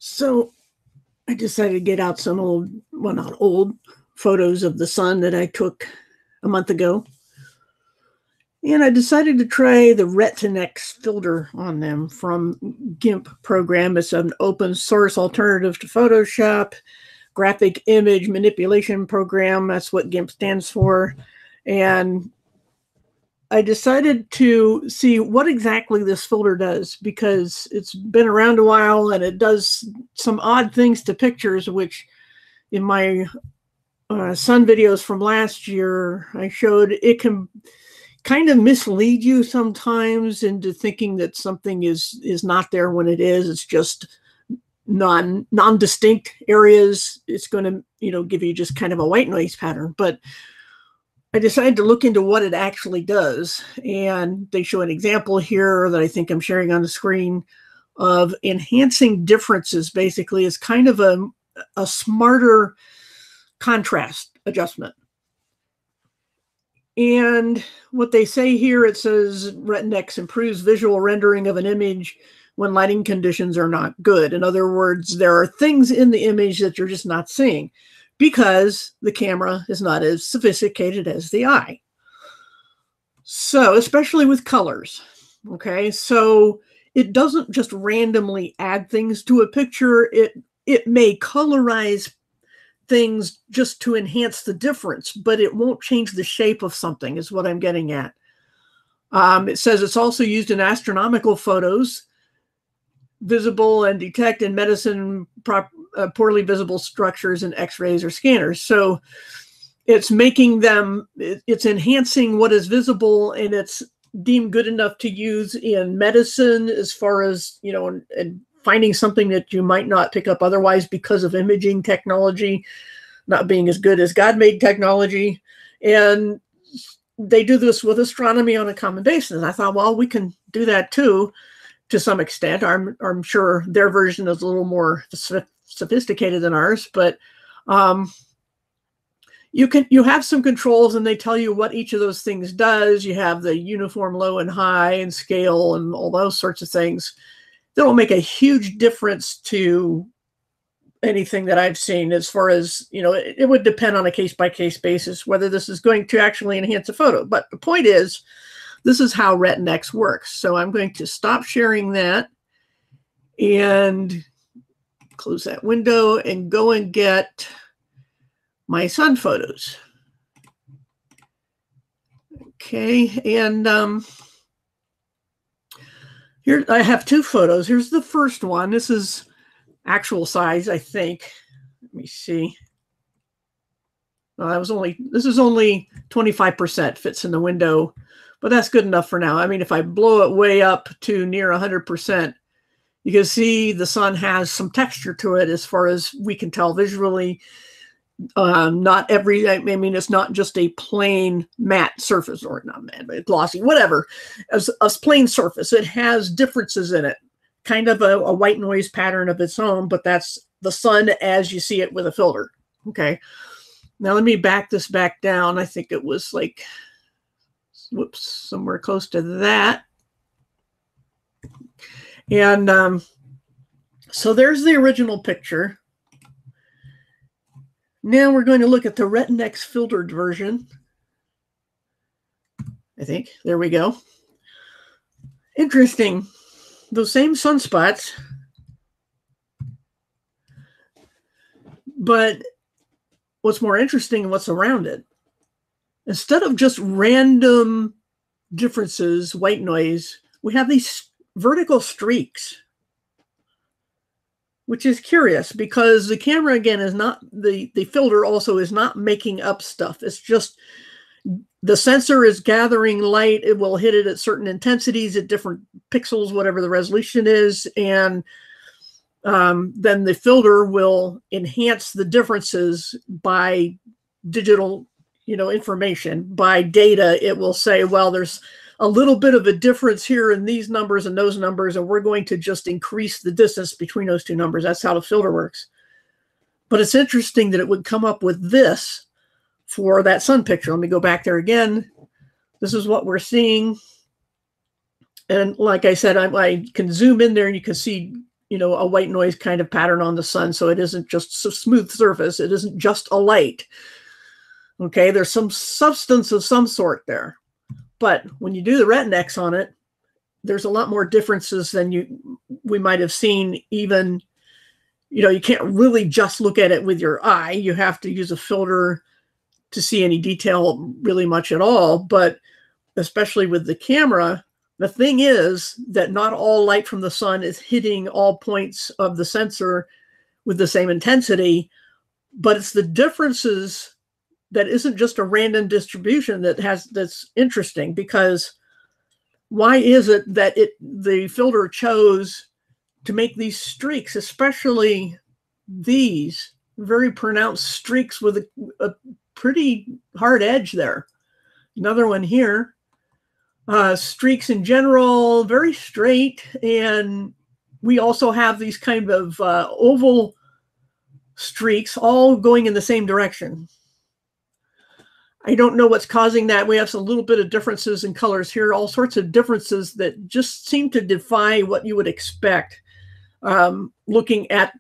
So I decided to get out some old, well, not old, photos of the sun that I took a month ago. And I decided to try the Retinex filter on them from GIMP program. It's an open source alternative to Photoshop, graphic image manipulation program. That's what GIMP stands for. And I decided to see what exactly this filter does, because it's been around a while and it does some odd things to pictures, which in my sun videos from last year, I showed it can kind of mislead you sometimes into thinking that something is not there when it is. It's just non-distinct areas. It's going to, give you just kind of a white noise pattern. But I decided to look into what it actually does. And they show an example here that I think I'm sharing on the screen of enhancing differences. Basically, it's kind of a smarter contrast adjustment. And what they say here, it says Retinex improves visual rendering of an image when lighting conditions are not good. In other words, there are things in the image that you're just not seeing because the camera is not as sophisticated as the eye. So, especially with colors, okay? So it doesn't just randomly add things to a picture. It may colorize things just to enhance the difference, but it won't change the shape of something, is what I'm getting at. It says it's also used in astronomical photos, visible and detect in medicine poorly visible structures in x-rays or scanners. So it's making them, it's enhancing what is visible, and it's deemed good enough to use in medicine as far as, and finding something that you might not pick up otherwise because of imaging technology not being as good as God-made technology. And they do this with astronomy on a common basis. And I thought, well, we can do that too, to some extent. I'm sure their version is a little more sophisticated than ours, but you have some controls, and they tell you what each of those things does. You have the uniform low and high and scale and all those sorts of things. That will make a huge difference to anything that I've seen, as far as, it would depend on a case-by-case basis whether this is going to actually enhance a photo. But the point is, this is how Retinex works. So I'm going to stop sharing that and close that window and go and get my sun photos. Okay, and here I have two photos. Here's the first one. This is actual size, I think. Let me see. This is only 25% fits in the window, but that's good enough for now. I mean, if I blow it way up to near 100%, you can see the sun has some texture to it as far as we can tell visually. It's not just a plain matte surface, or not matte, but glossy, whatever, as a plain surface. It has differences in it, kind of a white noise pattern of its own, but that's the sun as you see it with a filter. Okay, now let me back this back down. I think it was like, whoops, somewhere close to that. And so there's the original picture. Now we're going to look at the Retinex filtered version. I think. There we go. Interesting. Those same sunspots, but what's more interesting and what's around it. Instead of just random differences, white noise, we have these vertical streaks, which is curious because the camera, again, is not, the filter also is not making up stuff. It's just the sensor is gathering light. It will hit it at certain intensities at different pixels, whatever the resolution is. And then the filter will enhance the differences by digital, information. By data, it will say, well, there's a little bit of a difference here in these numbers and those numbers, and we're going to just increase the distance between those two numbers. That's how the filter works. But it's interesting that it would come up with this for that sun picture. Let me go back there again. This is what we're seeing. And like I said, I can zoom in there and you can see a white noise kind of pattern on the sun. So it isn't just a smooth surface. It isn't just a light. Okay, there's some substance of some sort there. But when you do the Retinex on it, there's a lot more differences than we might have seen. Even, you can't really just look at it with your eye. You have to use a filter to see any detail really much at all. But especially with the camera, the thing is that not all light from the sun is hitting all points of the sensor with the same intensity, but it's the differences that isn't just a random distribution that's interesting. Because why is it that the filter chose to make these streaks, especially these very pronounced streaks with a pretty hard edge there? Another one here. Streaks in general, very straight. And we also have these kind of oval streaks all going in the same direction. I don't know what's causing that. We have a little bit of differences in colors here, all sorts of differences that just seem to defy what you would expect. Looking at,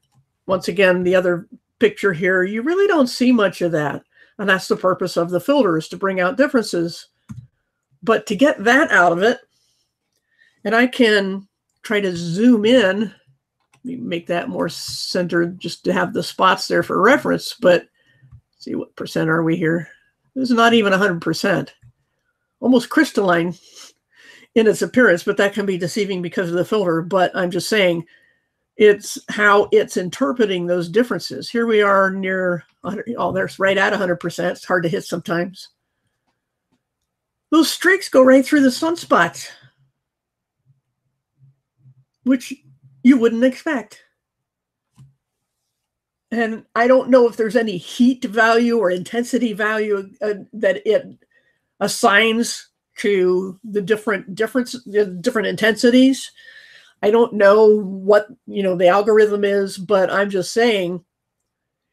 once again, the other picture here, you really don't see much of that. And that's the purpose of the filter, is to bring out differences. But to get that out of it, and I can try to zoom in, make that more centered just to have the spots there for reference. But see, what percent are we here? This is not even 100%. Almost crystalline in its appearance, but that can be deceiving because of the filter. But I'm just saying, it's how it's interpreting those differences. Here we are near 100. Oh, there's right at 100%. It's hard to hit sometimes. Those streaks go right through the sunspots, which you wouldn't expect. And I don't know if there's any heat value or intensity value that it assigns to the different intensities. I don't know what the algorithm is, but I'm just saying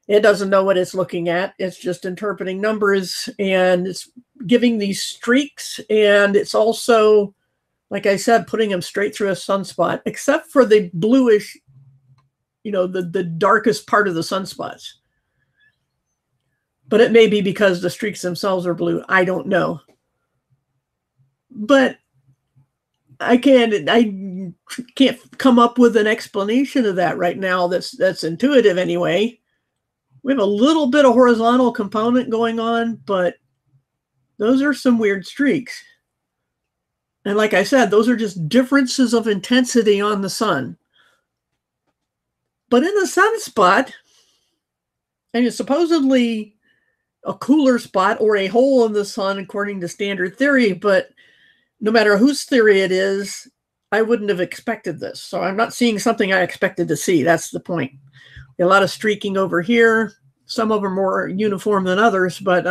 it doesn't know what it's looking at. It's just interpreting numbers, and it's giving these streaks, and it's also, like I said, putting them straight through a sunspot, except for the bluish, the darkest part of the sunspots. But it may be because the streaks themselves are blue. I don't know. But I can't come up with an explanation of that right now that's intuitive anyway. We have a little bit of horizontal component going on, but those are some weird streaks. And like I said, those are just differences of intensity on the sun. But in the sunspot, and it's supposedly a cooler spot or a hole in the sun according to standard theory, but no matter whose theory it is, I wouldn't have expected this. So I'm not seeing something I expected to see. That's the point. A lot of streaking over here. Some of them are more uniform than others, but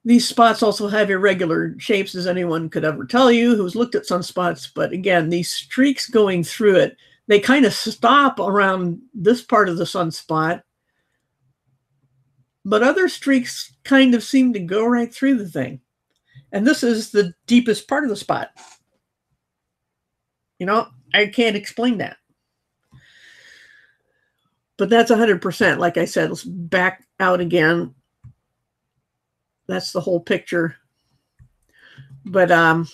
these spots also have irregular shapes, as anyone could ever tell you who's looked at sunspots. But again, these streaks going through it, they kind of stop around this part of the sunspot, but other streaks kind of seem to go right through the thing. And this is the deepest part of the spot. I can't explain that. But that's 100%. Like I said, let's back out again. That's the whole picture. But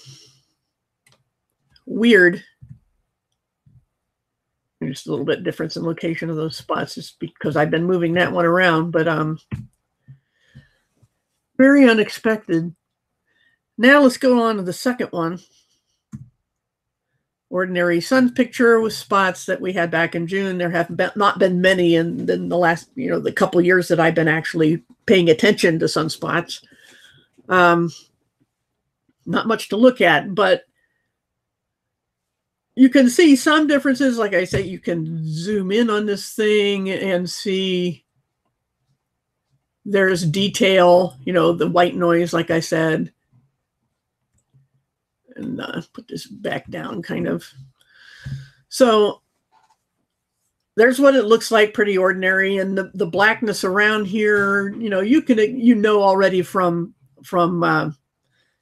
weird. Just a little bit difference in location of those spots, just because I've been moving that one around. But very unexpected. Now let's go on to the second one. Ordinary sun picture with spots that we had back in June. There have not been many in the last, the couple of years that I've been actually paying attention to sunspots. Not much to look at, but you can see some differences. Like I say, you can zoom in on this thing and see there's detail, the white noise, like I said. And put this back down kind of. So there's what it looks like, pretty ordinary. And the blackness around here, you can, already from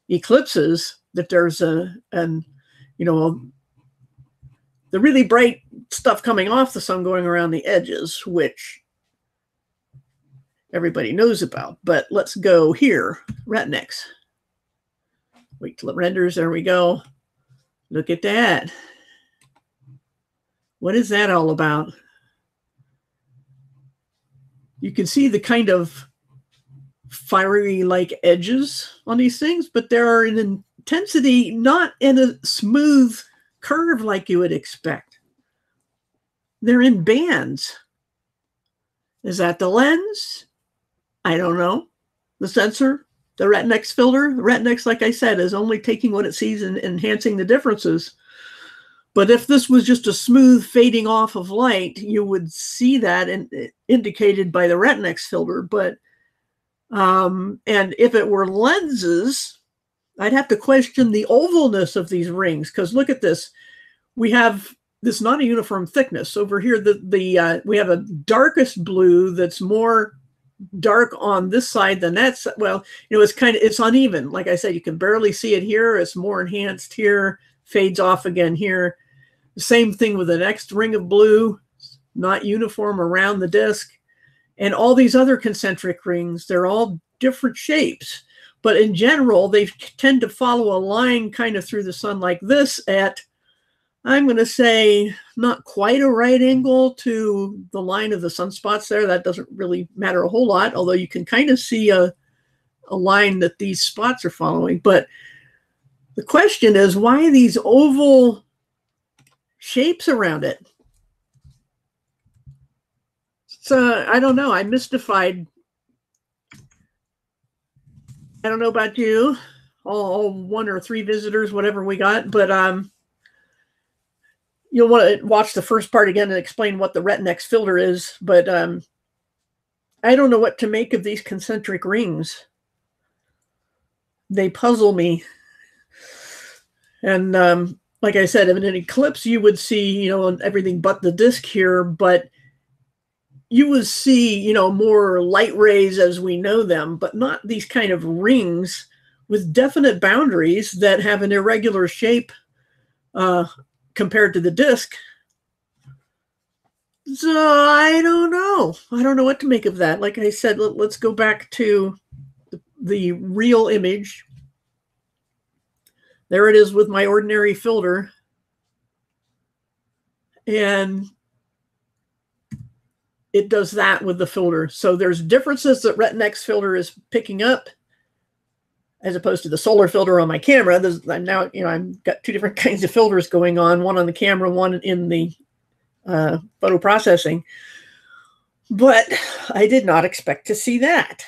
eclipses that there's there's the really bright stuff coming off the sun going around the edges, which everybody knows about. But let's go here, Retinex. Wait till it renders. There we go. Look at that. What is that all about? You can see the kind of fiery-like edges on these things, but there are an intensity, not in a smooth curve like you would expect. They're in bands. Is that the lens? I don't know. The sensor, the Retinex filter. The Retinex, like I said, is only taking what it sees and enhancing the differences. But if this was just a smooth fading off of light, you would see that indicated by the Retinex filter. But and if it were lenses, I'd have to question the ovalness of these rings, because look at this. We have this not a uniform thickness over here. We have a darkest blue that's more dark on this side than that. Well, it's uneven. Like I said, you can barely see it here. It's more enhanced here, fades off again here. The same thing with the next ring of blue, not uniform around the disc. And all these other concentric rings, they're all different shapes. But in general, they tend to follow a line kind of through the sun like this at, I'm going to say, not quite a right angle to the line of the sunspots there. That doesn't really matter a whole lot, although you can kind of see a line that these spots are following. But the question is, why these oval shapes around it? So I don't know. I'm mystified. I don't know about you, all 1 or 3 visitors, whatever we got, but you'll want to watch the first part again and explain what the Retinex filter is. But I don't know what to make of these concentric rings. They puzzle me. And like I said, in an eclipse, you would see, everything but the disk here, but you would see, more light rays as we know them, but not these kind of rings with definite boundaries that have an irregular shape compared to the disk. So I don't know. I don't know what to make of that. Like I said, let's go back to the real image. There it is with my ordinary filter. And it does that with the filter. So there's differences that Retinex filter is picking up as opposed to the solar filter on my camera. Now, I've got 2 different kinds of filters going on, one on the camera, one in the photo processing. But I did not expect to see that.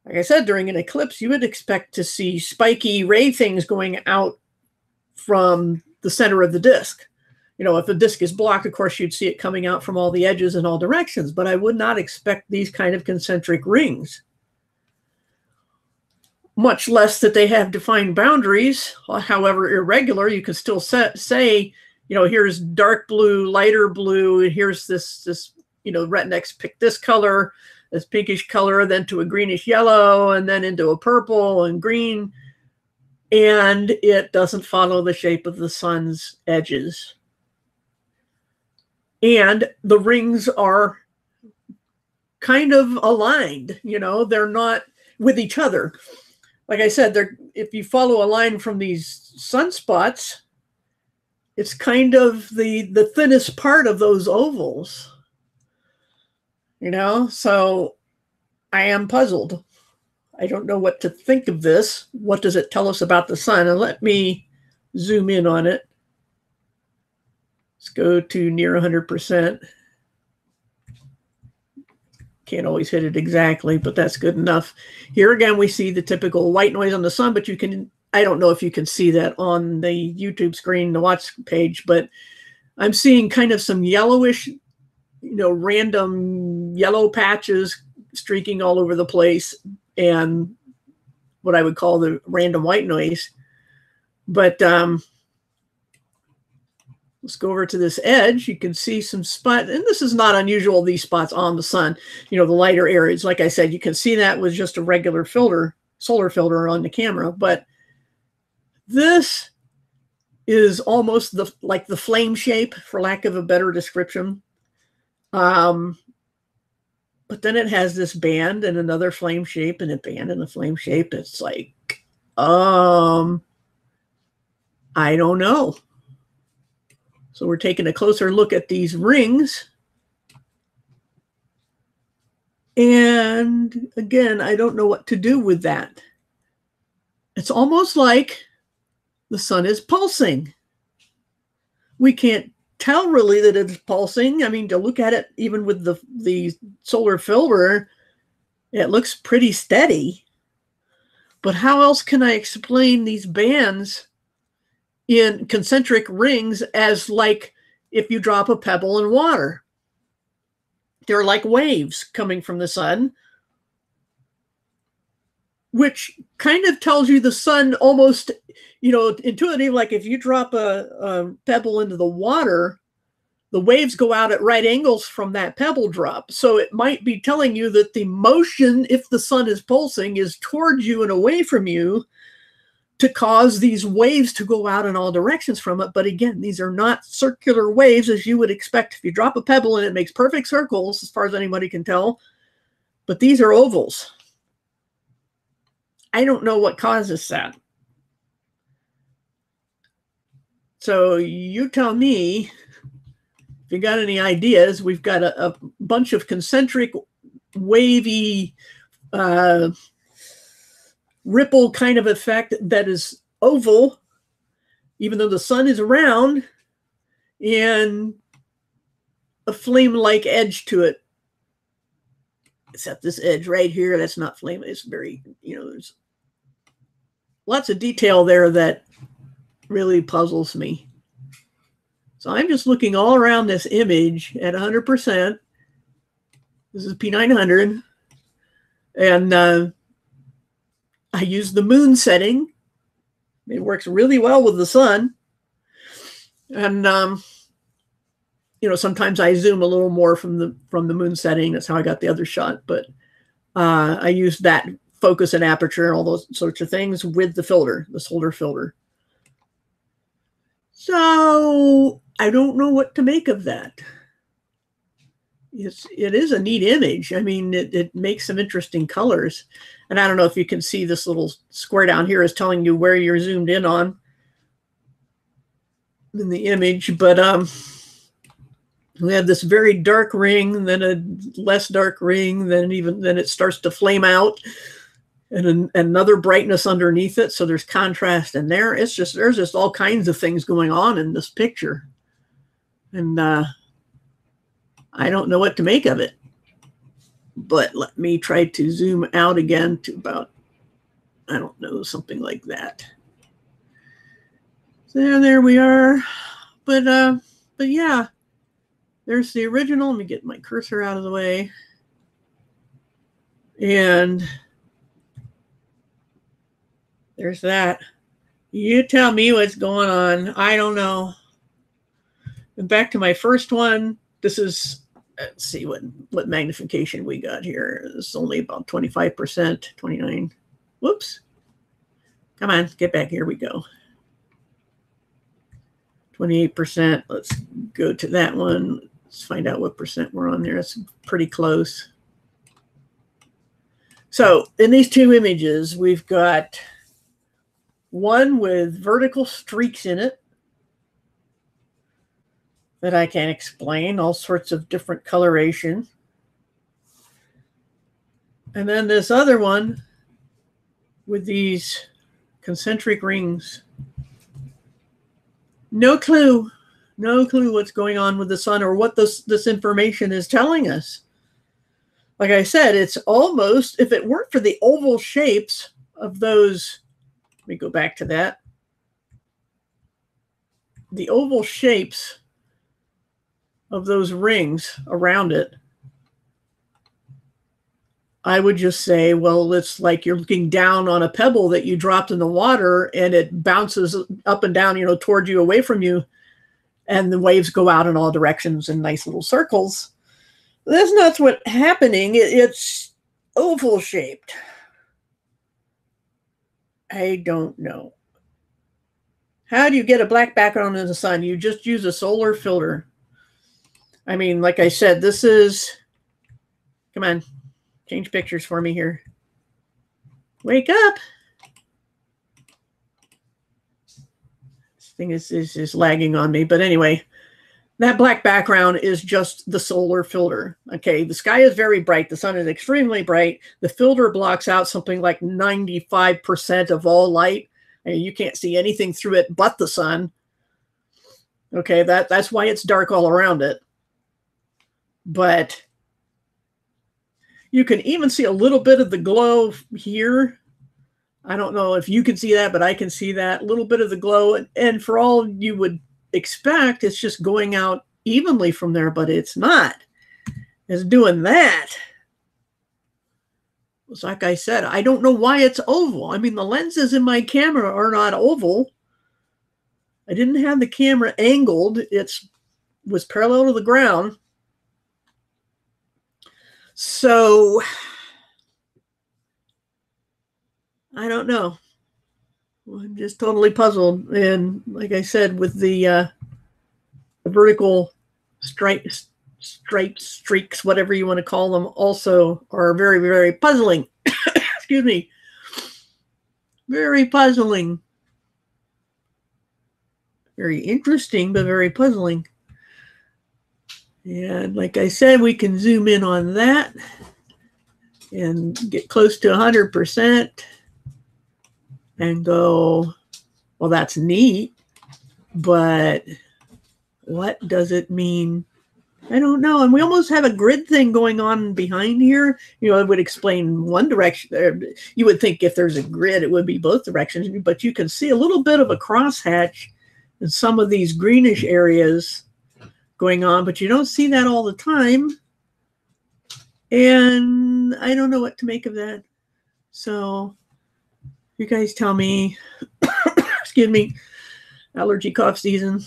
Like I said, during an eclipse, you would expect to see spiky ray things going out from the center of the disk. If the disk is blocked, of course, you'd see it coming out from all the edges in all directions, but I would not expect these kind of concentric rings, much less that they have defined boundaries. However irregular, you can still say, here's dark blue, lighter blue, and here's this Retinex picked this color, this pinkish color, then to a greenish yellow, and then into a purple and green, and it doesn't follow the shape of the sun's edges. And the rings are kind of aligned, they're not with each other. Like I said, if you follow a line from these sunspots, it's kind of the thinnest part of those ovals, so I am puzzled. I don't know what to think of this. What does it tell us about the sun? And let me zoom in on it. Let's go to near 100%. Can't always hit it exactly, but that's good enough. Here again, we see the typical white noise on the sun, but I don't know if you can see that on the YouTube screen, the watch page, but I'm seeing kind of some yellowish, random yellow patches streaking all over the place, and what I would call the random white noise. But let's go over to this edge. You can see some spots, and this is not unusual, these spots on the sun, the lighter areas. Like I said, you can see that with just a regular filter, solar filter on the camera. But this is almost like the flame shape, for lack of a better description. But then it has this band and another flame shape and a band and a flame shape. It's like, I don't know. So we're taking a closer look at these rings. And again, I don't know what to do with that. It's almost like the sun is pulsing. We can't tell really that it's pulsing. I mean, to look at it, even with the solar filter, it looks pretty steady. But how else can I explain these bands in concentric rings as like if you drop a pebble in water? They're like waves coming from the sun, which kind of tells you the sun almost, intuitive, like if you drop a pebble into the water, the waves go out at right angles from that pebble drop. So it might be telling you that the motion, if the sun is pulsing, is towards you and away from you to cause these waves to go out in all directions from it. But again, these are not circular waves as you would expect. If you drop a pebble and it makes perfect circles, as far as anybody can tell, but these are ovals. I don't know what causes that. So you tell me if you got any ideas. We've got a bunch of concentric, wavy, ripple kind of effect that is oval, even though the sun is round, and a flame-like edge to it. Except this edge right here, that's not flame. It's very, there's lots of detail there that really puzzles me. So I'm just looking all around this image at 100%. This is P900. And I use the moon setting. It works really well with the sun. And, sometimes I zoom a little more from the moon setting. That's how I got the other shot. But I use that focus and aperture and all those sorts of things with the filter, the solar filter. So I don't know what to make of that. It is a neat image. I mean, it makes some interesting colors. And I don't know if you can see this little square down here is telling you where you're zoomed in on in the image. But we have this very dark ring, then a less dark ring, then it starts to flame out, and another brightness underneath it. So there's contrast in there. There's just all kinds of things going on in this picture. And I don't know what to make of it. But let me try to zoom out again to about, I don't know, something like that. So there we are. But yeah, there's the original. Let me get my cursor out of the way. And there's that. You tell me what's going on. I don't know. And back to my first one. This is, let's see what magnification we got here. It's only about 25%, 29. Whoops. Come on, get back. Here we go. 28%. Let's go to that one. Let's find out what percent we're on there. It's pretty close. So in these two images, we've got one with vertical streaks in it that I can't explain, all sorts of different coloration. And then this other one with these concentric rings. No clue what's going on with the sun or what this information is telling us. Like I said, it's almost, if it weren't for the oval shapes of those, let me go back to that. The oval shapes of those rings around it, I would just say, well, it's like you're looking down on a pebble that you dropped in the water and it bounces up and down, toward you, away from you, and the waves go out in all directions in nice little circles. That's not what's happening. It's oval shaped. I don't know How do you get a black background in the sun? You just use a solar filter. I mean, like I said, this is, come on, change pictures for me here. Wake up. This thing is lagging on me. But anyway, that black background is just the solar filter. Okay, the sky is very bright. The sun is extremely bright. The filter blocks out something like 95% of all light. I mean, you can't see anything through it but the sun. Okay, that's why it's dark all around it. But you can even see a little bit of the glow here. I don't know if you can see that, but I can see that. A little bit of the glow. And for all you would expect, it's just going out evenly from there, but it's not. It's doing that. It's like I said, I don't know why it's oval. I mean, the lenses in my camera are not oval. I didn't have the camera angled. It was parallel to the ground. So I don't know. I'm just totally puzzled. And like I said, with the vertical stripes, streaks, whatever you want to call them, also are very, very puzzling. Excuse me. Very puzzling. Very interesting, but very puzzling. And like I said, we can zoom in on that and get close to 100% and go, well, that's neat, but what does it mean? I don't know. And we almost have a grid thing going on behind here. You know, it would explain one direction. You would think if there's a grid, it would be both directions, but you can see a little bit of a crosshatch in some of these greenish areas going on, but you don't see that all the time. And I don't know what to make of that. So you guys tell me, excuse me, allergy cough season.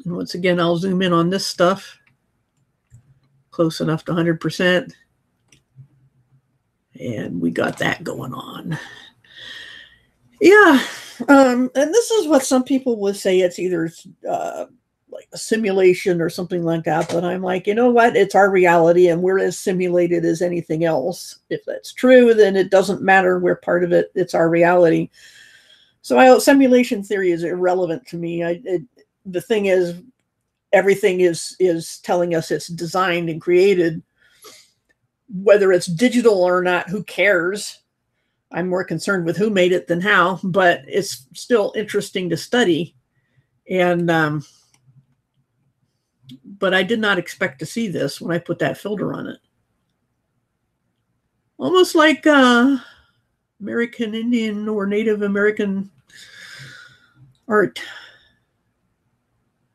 And once again, I'll zoom in on this stuff. Close enough to 100%. And we got that going on. Yeah. And this is what some people would say. It's either like a simulation or something like that. But I'm like, you know what? It's our reality, and we're as simulated as anything else. If that's true, then it doesn't matter. We're part of it. It's our reality. So simulation theory is irrelevant to me. The thing is, everything is telling us it's designed and created. Whether it's digital or not, who cares? I'm more concerned with who made it than how, but it's still interesting to study. And but I did not expect to see this when I put that filter on it. Almost like American Indian or Native American art.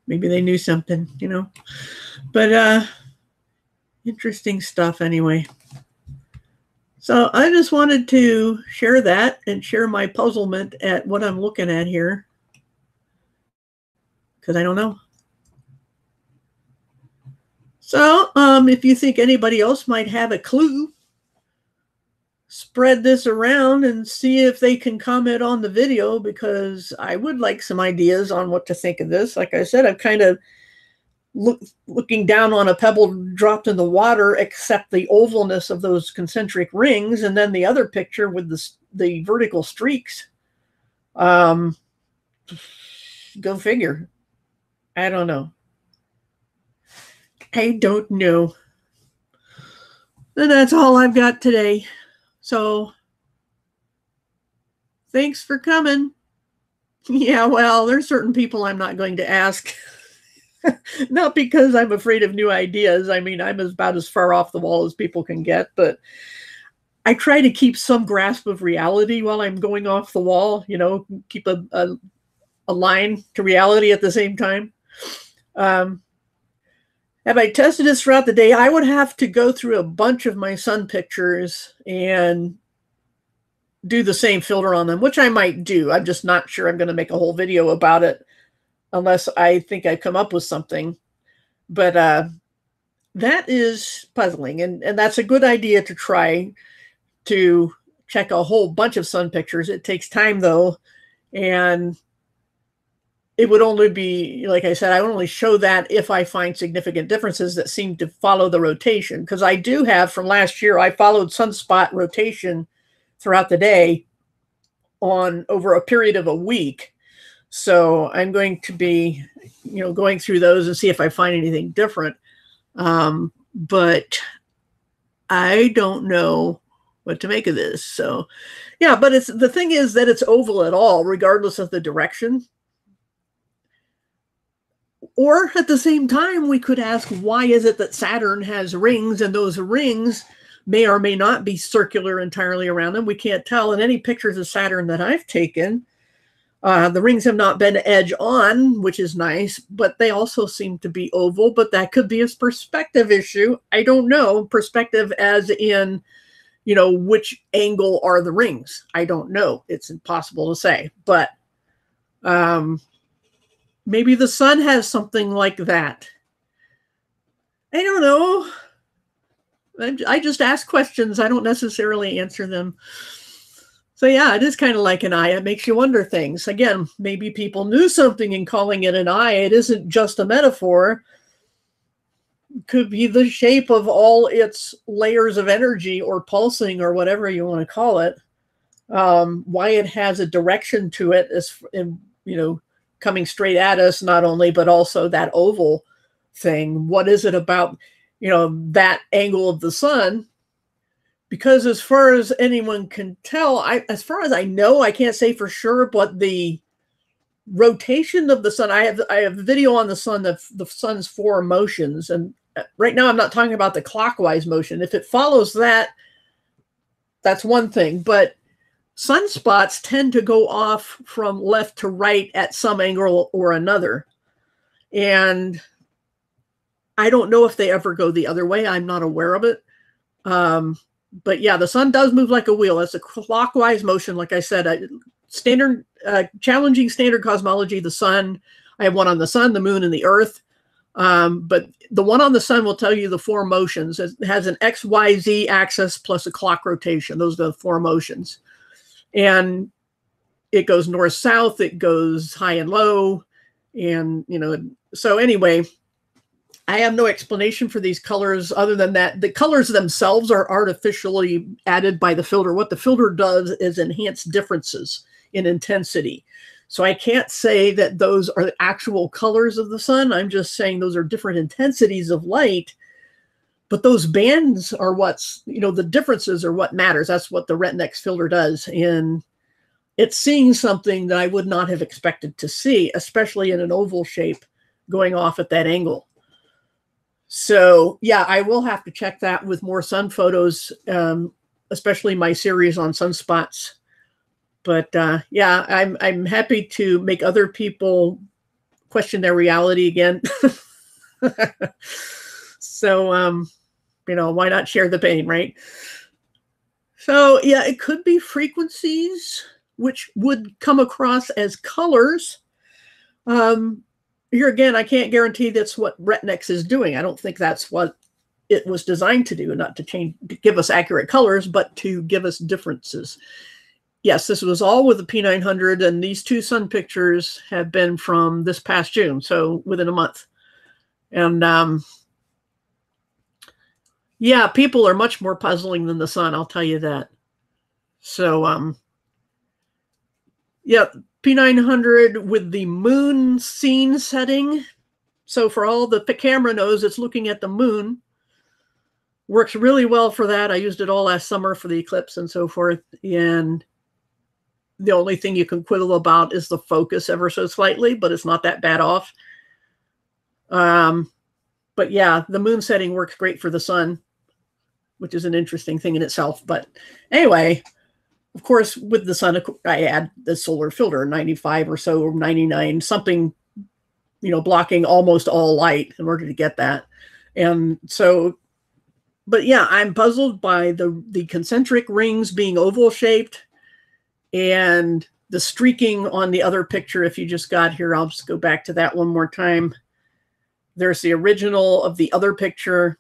Maybe they knew something, you know. But interesting stuff anyway. So I just wanted to share that and share my puzzlement at what I'm looking at here, because I don't know. So if you think anybody else might have a clue, spread this around and see if they can comment on the video, because I would like some ideas on what to think of this. Like I said, I'm kind of looking down on a pebble dropped in the water, except the ovalness of those concentric rings, and then the other picture with the vertical streaks. Go figure. I don't know. I don't know. And that's all I've got today. So thanks for coming. Yeah, well, there's certain people I'm not going to ask. Not because I'm afraid of new ideas. I mean, I'm about as far off the wall as people can get, but I try to keep some grasp of reality while I'm going off the wall, you know, keep a line to reality at the same time. Have I tested this throughout the day? I would have to go through a bunch of my sun pictures and do the same filter on them, which I might do. I'm just not sure I'm going to make a whole video about it unless I think I come up with something. But that is puzzling, and that's a good idea to try to check a whole bunch of sun pictures. It takes time, though, And it would only be, like I said, I would only show that if I find significant differences that seem to follow the rotation. Because I do have, from last year, I followed sunspot rotation throughout the day on over a period of a week. So I'm going to be, going through those and see if I find anything different. But I don't know what to make of this. So yeah, but the thing is that it's oval at all, regardless of the direction. Or at the same time, we could ask, why is it that Saturn has rings, and those rings may or may not be circular entirely around them? We can't tell. In any pictures of Saturn that I've taken, the rings have not been edge on, which is nice, but they also seem to be oval. But that could be a perspective issue. I don't know. Perspective as in, which angle are the rings? I don't know. It's impossible to say. But maybe the sun has something like that. I don't know. I just ask questions. I don't necessarily answer them. So yeah, it is kind of like an eye. It makes you wonder things. Again, maybe people knew something in calling it an eye. It isn't just a metaphor. It could be the shape of all its layers of energy or pulsing or whatever you want to call it. Why it has a direction to it is, coming straight at us, not only, but also that oval thing. What is it about, that angle of the sun? Because as far as anyone can tell, as far as I know, I can't say for sure, but the rotation of the sun, I have a video on the sun, the sun's 4 motions. And right now I'm not talking about the clockwise motion. If it follows that, that's one thing. But sunspots tend to go off from left to right at some angle or another. And I don't know if they ever go the other way. I'm not aware of it. But yeah, the sun does move like a wheel. It's a clockwise motion. Like I said, challenging standard cosmology, the sun. I have one on the sun, the moon, and the earth. But the one on the sun will tell you the 4 motions. It has an X, Y, Z axis plus a clock rotation. Those are the 4 motions. And it goes north, south, it goes high and low. And, so anyway, I have no explanation for these colors other than that the colors themselves are artificially added by the filter. What the filter does is enhance differences in intensity. So I can't say that those are the actual colors of the sun. I'm just saying those are different intensities of light. But those bands are what's, the differences are what matters. That's what the Retinex filter does. And it's seeing something that I would not have expected to see, especially in an oval shape going off at that angle. So yeah, I will have to check that with more sun photos, especially my series on sunspots. But yeah, I'm happy to make other people question their reality again. So, why not share the pain, right? So yeah, it could be frequencies, which would come across as colors. Here again, I can't guarantee that's what Retinex is doing. I don't think that's what it was designed to do, not to give us accurate colors, but to give us differences. Yes, this was all with the P900, and these 2 sun pictures have been from this past June, so within a month. And yeah, people are much more puzzling than the sun, I'll tell you that. So yeah, P900 with the moon scene setting. So for all the camera knows, it's looking at the moon. Works really well for that. I used it all last summer for the eclipse and so forth. And the only thing you can quibble about is the focus ever so slightly, but it's not that bad off. But yeah, the moon setting works great for the sun, which is an interesting thing in itself. But anyway, of course, with the sun, I add the solar filter, 95 or so, or 99, something, blocking almost all light in order to get that. And so, but yeah, I'm puzzled by the concentric rings being oval shaped and the streaking on the other picture. If you just got here, I'll just go back to that one more time. There's the original of the other picture.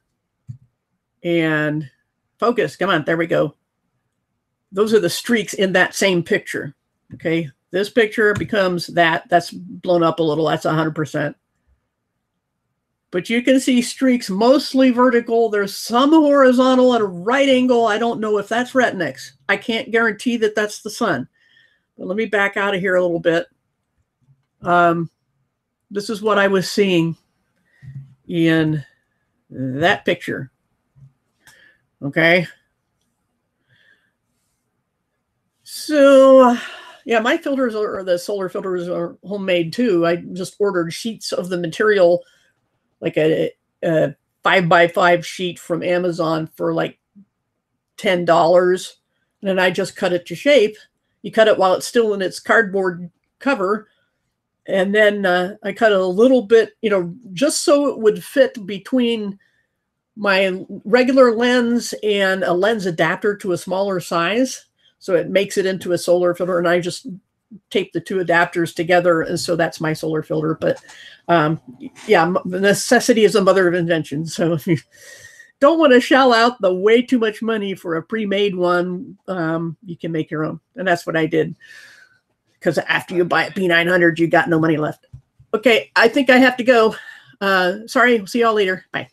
And focus, come on, there we go. Those are the streaks in that same picture, okay? This picture becomes that. That's blown up a little. That's 100%. But you can see streaks mostly vertical. There's some horizontal at a right angle. I don't know if that's Retinex. I can't guarantee that that's the sun. But let me back out of here a little bit. This is what I was seeing in that picture. Okay. So, yeah, my filters or the solar filters are homemade too. I just ordered sheets of the material, like a 5x5 sheet from Amazon for like $10. And then I just cut it to shape. You cut it while it's still in its cardboard cover. And then I cut it a little bit, you know, just so it would fit between my regular lens and a lens adapter to a smaller size. So it makes it into a solar filter. And I just tape the two adapters together. And so that's my solar filter. But yeah, necessity is the mother of invention. So if you don't want to shell out the way too much money for a pre-made one, you can make your own. And that's what I did. Because after you buy a P900, you got no money left. Okay, I think I have to go. Sorry, see y'all later. Bye.